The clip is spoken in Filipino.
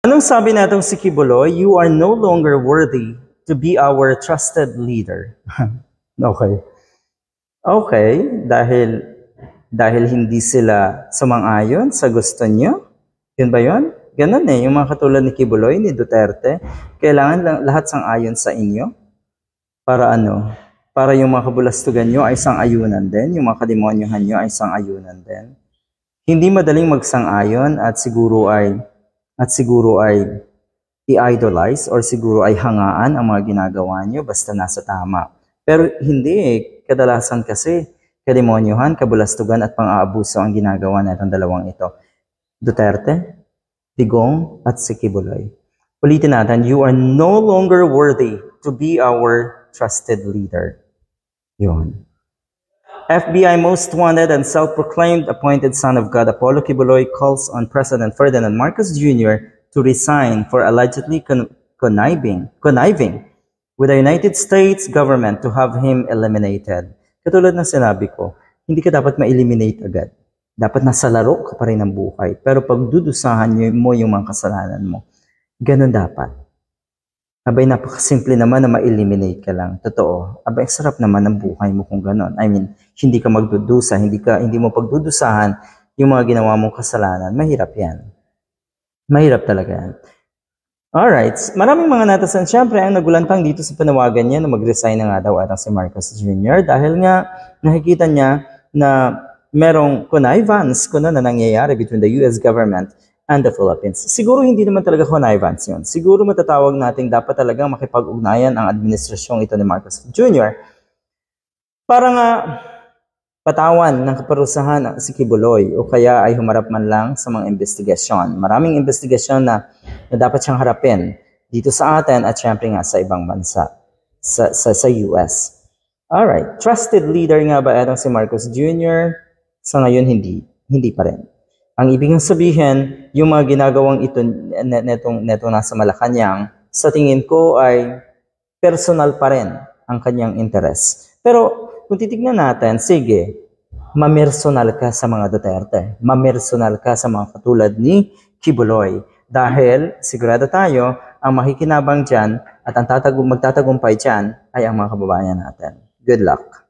Anong sabi natong si Kibuloy? You are no longer worthy to be our trusted leader. Okay. Okay, dahil hindi sila sumang-ayon sa gusto nyo? Yun ba yun? Ganun eh, yung mga katulad ni Kibuloy, ni Duterte, kailangan lahat sang-ayon sa inyo. Para ano? Para yung mga kabulastugan nyo ay sang-ayunan din, yung mga kademonyohan nyo ay sang-ayunan din. Hindi madaling magsang-ayon at siguro ay i-idolize or siguro ay hangaan ang mga ginagawa nyo basta nasa tama. Pero hindi eh. Kadalasan kasi kademonyohan, kabulastugan at pang-aabuso ang ginagawa natong dalawang ito. Duterte, Digong at si Kibuloy. Ulitin natin, you are no longer worthy to be our trusted leader. Yun. FBI most wanted and self-proclaimed appointed son of God Apollo Kibuloy calls on President Ferdinand Marcos Jr. to resign for allegedly conniving with the United States government to have him eliminated. Katulad ng sinabi ko, hindi ka dapat ma-eliminate agad. Dapat nasa laro ka pa rin ng buhay. Pero pag dudusahan mo yung mga kasalanan mo, ganun dapat. Abay, napakasimple naman na ma-eliminate ka lang. Totoo. Abay, sarap naman ng buhay mo kung ganun. I mean, hindi ka magdudusa, hindi mo pagdudusahan yung mga ginawa mong kasalanan. Mahirap yan. Mahirap talaga yan. Alright, maraming mga natasan siyempre ang nagulantang dito sa panawagan niya na mag-resign na nga daw atang si Marcos Jr. Dahil nga nakikita niya na merong connivance na nangyayari between the US government and the Philippines. Siguro hindi naman talaga connivance yun. Siguro matatawag natin dapat talagang makipag-ugnayan ang administrasyong ito ni Marcos Jr. para nga patawan ng kaparusahan si Kibuloy o kaya ay humarap man lang sa mga investigasyon. Maraming investigasyon na dapat siyang harapin dito sa atin at syempre nga sa ibang bansa, sa US. Alright, trusted leader nga ba itong si Marcos Jr.? Sa ngayon, hindi pa rin. Ang ibig sabihin, yung mga ginagawang ito netong nasa Malacanang, sa tingin ko ay personal pa rin ang kanyang interes. Pero kung titignan natin, sige, mamersonal ka sa mga Duterte. Mamersonal ka sa mga katulad ni Kibuloy. Dahil, sigurado tayo, ang makikinabang dyan at ang magtatagumpay dyan ay ang mga kababayan natin. Good luck.